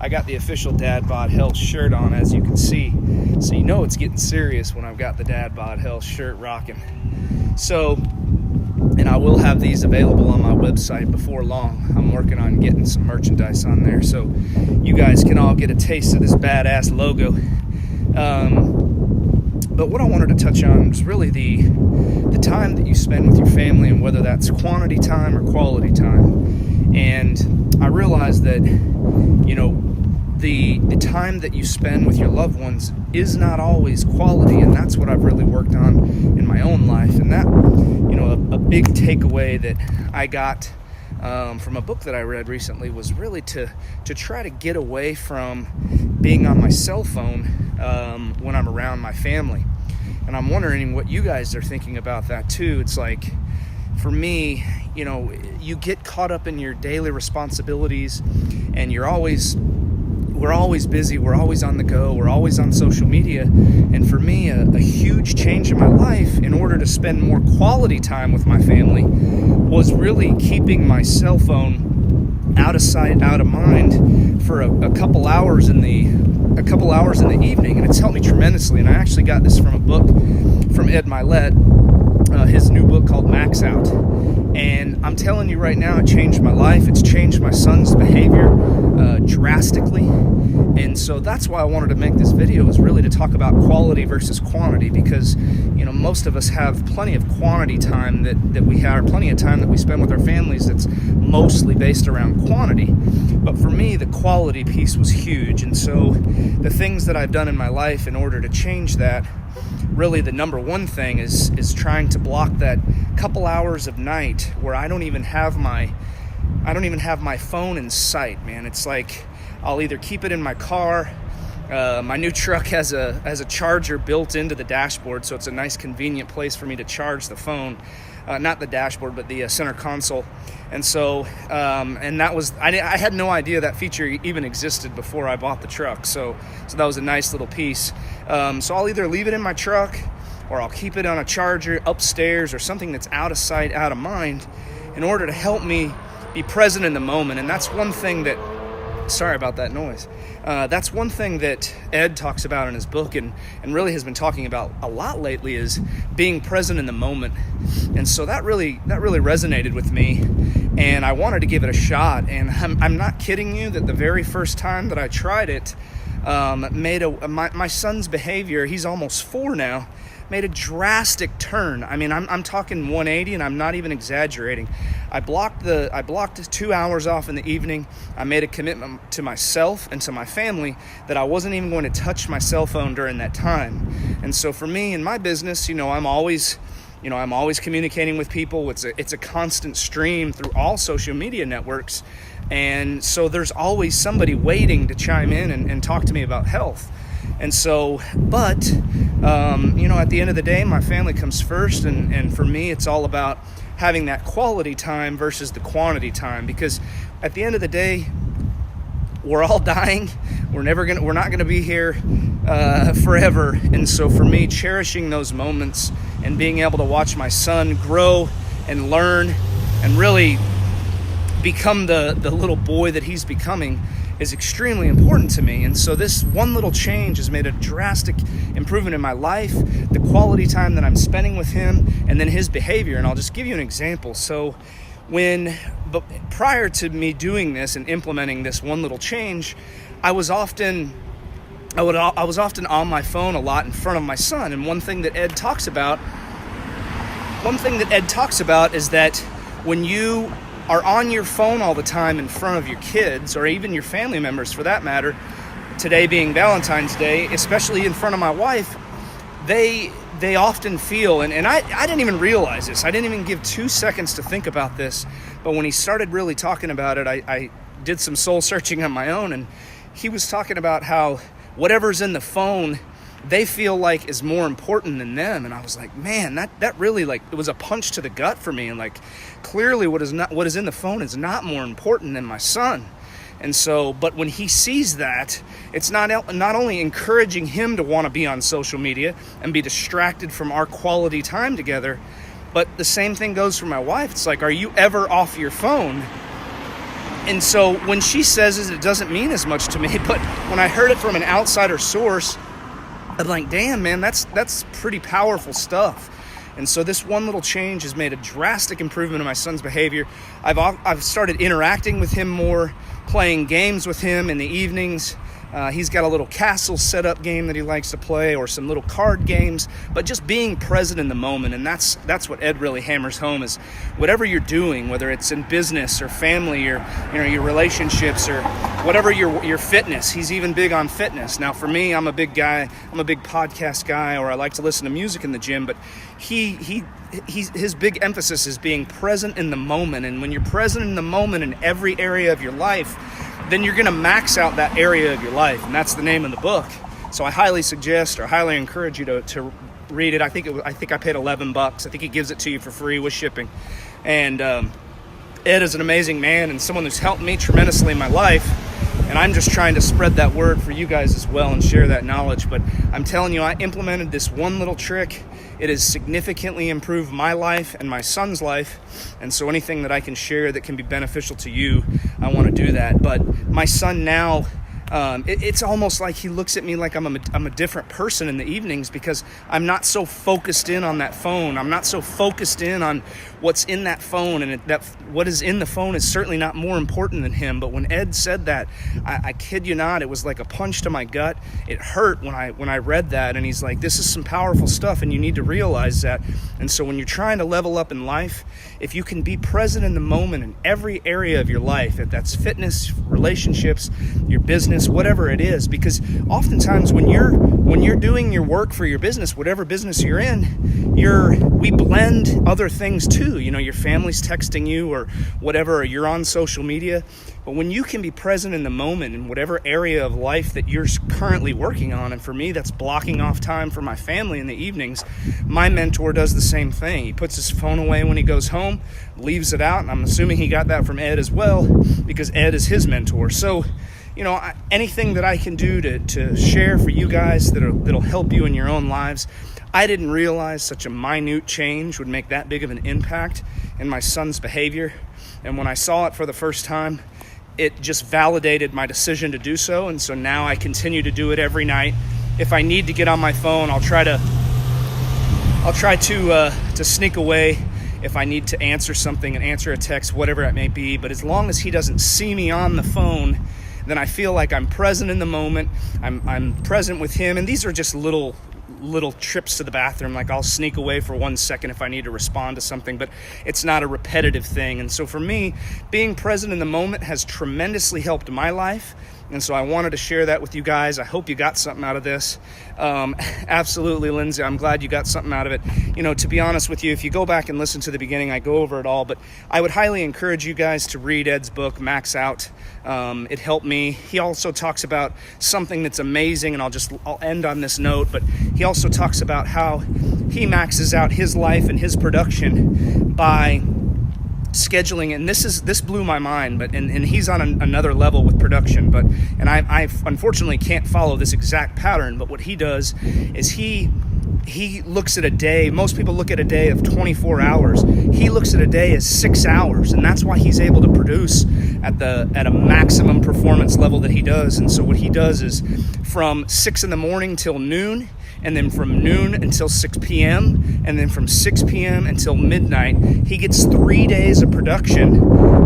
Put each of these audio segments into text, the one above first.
I got the official Dad Bod Health shirt on, as you can see. So you know it's getting serious when I've got the Dad Bod Health shirt rocking. So, and I will have these available on my website before long. I'm working on getting some merchandise on there so you guys can all get a taste of this badass logo. But what I wanted to touch on was really the time that you spend with your family, and whether that's quantity time or quality time. And I realized that, you know, the time that you spend with your loved ones is not always quality, and that's what I've really worked on in my own life. And that, you know, a big takeaway that I got from a book that I read recently was really to try to get away from being on my cell phone when I'm around my family. And I'm wondering what you guys are thinking about that too. It's like, for me, you know, you get caught up in your daily responsibilities, and we're always busy, we're always on the go, we're always on social media. And for me, a huge change in my life, in order to spend more quality time with my family, was really keeping my cell phone out of sight, out of mind for a couple hours in the evening. And it's helped me tremendously. And I actually got this from a book from Ed Mylett, his new book called Max Out. And I'm telling you right now, it changed my life. It's changed my son's behavior drastically. And so that's why I wanted to make this video, is really to talk about quality versus quantity, because, you know, most of us have plenty of quantity time that we have, plenty of time that we spend with our families that's mostly based around quantity. But for me, the quality piece was huge. And so the things that I've done in my life in order to change that, really the number one thing is trying to block that couple hours of night where I don't even have my phone in sight, man. It's like I'll either keep it in my car. My new truck has a charger built into the dashboard, so it's a nice convenient place for me to charge the phone. Not the dashboard, but the center console. And so, and that was, I had no idea that feature even existed before I bought the truck. So that was a nice little piece. So I'll either leave it in my truck, or I'll keep it on a charger upstairs, or something that's out of sight, out of mind, in order to help me be present in the moment. And that's one thing that, sorry about that noise. That's one thing that Ed talks about in his book, and really has been talking about a lot lately, is being present in the moment. And so that really resonated with me, and I wanted to give it a shot. And I'm not kidding you that the very first time that I tried it, my son's behavior, he's almost 4 now, made a drastic turn. I mean, I'm talking 180, and I'm not even exaggerating. I blocked 2 hours off in the evening. I made a commitment to myself and to my family that I wasn't even going to touch my cell phone during that time. And so for me in my business, you know, I'm always communicating with people. It's a constant stream through all social media networks. And so there's always somebody waiting to chime in and talk to me about health. And so, but, you know, at the end of the day, my family comes first. And for me, it's all about having that quality time versus the quantity time. Because at the end of the day, we're all dying. We're not gonna be here forever. And so for me, cherishing those moments and being able to watch my son grow and learn and really become the little boy that he's becoming is extremely important to me. And so this one little change has made a drastic improvement in my life, the quality time that I'm spending with him, and then his behavior. And I'll just give you an example. So prior to me doing this and implementing this one little change, I was often on my phone a lot in front of my son. And one thing that Ed talks about is that when you are on your phone all the time in front of your kids, or even your family members for that matter, today being Valentine's Day, especially in front of my wife, they often feel, and I didn't even realize this, I didn't even give 2 seconds to think about this, but when he started really talking about it, I did some soul searching on my own, and he was talking about how whatever's in the phone, they feel like is more important than them. And I was like, man, that really, like, it was a punch to the gut for me. And like, clearly what is in the phone is not more important than my son. And so, but when he sees that, it's not only encouraging him to want to be on social media and be distracted from our quality time together, but the same thing goes for my wife. It's like, are you ever off your phone? And so when she says it doesn't mean as much to me, but when I heard it from an outsider source, I'm like, damn, man, that's pretty powerful stuff. And so this one little change has made a drastic improvement in my son's behavior. I've started interacting with him more, playing games with him in the evenings. He's got a little castle setup game that he likes to play, or some little card games, but just being present in the moment. And that's what Ed really hammers home, is whatever you're doing, whether it's in business or family or your relationships or whatever your fitness. He's even big on fitness. Now for me, I'm a big podcast guy, or I like to listen to music in the gym, but his big emphasis is being present in the moment. And when you're present in the moment in every area of your life, then you're going to max out that area of your life. And that's the name of the book. So I highly suggest, or highly encourage you to read it. I think I paid $11. I think he gives it to you for free with shipping. And Ed is an amazing man and someone who's helped me tremendously in my life. And I'm just trying to spread that word for you guys as well and share that knowledge. But I'm telling you, I implemented this one little trick. It has significantly improved my life and my son's life. And so anything that I can share that can be beneficial to you, I want to do that. But my son now, it's almost like he looks at me like I'm a different person in the evenings, because I'm not so focused in on that phone. I'm not so focused in on what's in that phone, and what is in the phone is certainly not more important than him. But when Ed said that, I kid you not, it was like a punch to my gut. It hurt when I read that, and he's like, this is some powerful stuff, and you need to realize that. And so when you're trying to level up in life, if you can be present in the moment in every area of your life, if that's fitness, relationships, your business, whatever it is, because oftentimes when you're doing your work for your business, whatever business you're in, we blend other things too. Your family's texting you or whatever, or you're on social media. But when you can be present in the moment in whatever area of life that you're currently working on, and for me, that's blocking off time for my family in the evenings. My mentor does the same thing. He puts his phone away when he goes home, leaves it out, and I'm assuming he got that from Ed as well, because Ed is his mentor. So, anything that I can do to share for you guys that'll help you in your own lives. I didn't realize such a minute change would make that big of an impact in my son's behavior. And when I saw it for the first time, it just validated my decision to do so. And so now I continue to do it every night. If I need to get on my phone, I'll try to sneak away if I need to answer something and answer a text, whatever it may be. But as long as he doesn't see me on the phone, then I feel like I'm present in the moment. I'm present with him. And these are just little trips to the bathroom. Like, I'll sneak away for 1 second if I need to respond to something, but it's not a repetitive thing. And so for me, being present in the moment has tremendously helped my life. And so I wanted to share that with you guys. I hope you got something out of this. Absolutely, Lindsay, I'm glad you got something out of it. To be honest with you, if you go back and listen to the beginning, I go over it all, but I would highly encourage you guys to read Ed's book, Max Out. It helped me. He also talks about something that's amazing, and I'll end on this note, but he also talks about how he maxes out his life and his production by scheduling. And this blew my mind, but and he's on another level with production, and I unfortunately can't follow this exact pattern. But what he does is he looks at a day. Most people look at a day of 24 hours. He looks at a day as 6 hours, and that's why he's able to produce at a maximum performance level that he does. And so what he does is from 6 in the morning till noon, and then from noon until 6 p.m., and then from 6 p.m. until midnight, he gets 3 days of production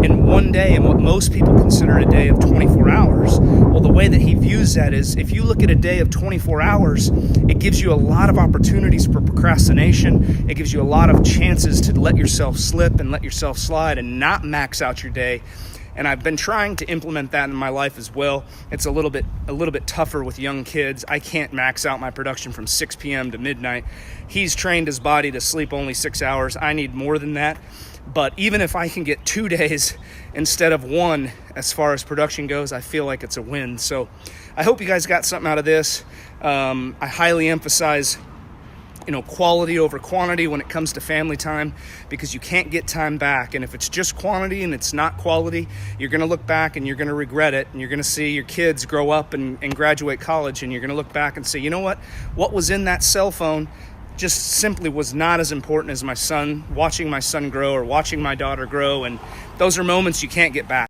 in one day, in what most people consider a day of 24 hours. Well, the way that he views that is, if you look at a day of 24 hours, it gives you a lot of opportunities for procrastination. It gives you a lot of chances to let yourself slip and let yourself slide and not max out your day. And I've been trying to implement that in my life as well. It's a little bit tougher with young kids. I can't max out my production from 6 p.m. to midnight. He's trained his body to sleep only 6 hours. I need more than that. But even if I can get 2 days instead of one as far as production goes, I feel like it's a win. So I hope you guys got something out of this. I highly emphasize quality over quantity when it comes to family time, because you can't get time back. And if it's just quantity and it's not quality, you're going to look back and you're going to regret it. And you're going to see your kids grow up and graduate college, and you're going to look back and say, you know what was in that cell phone just simply was not as important as watching my son grow or watching my daughter grow. And those are moments you can't get back.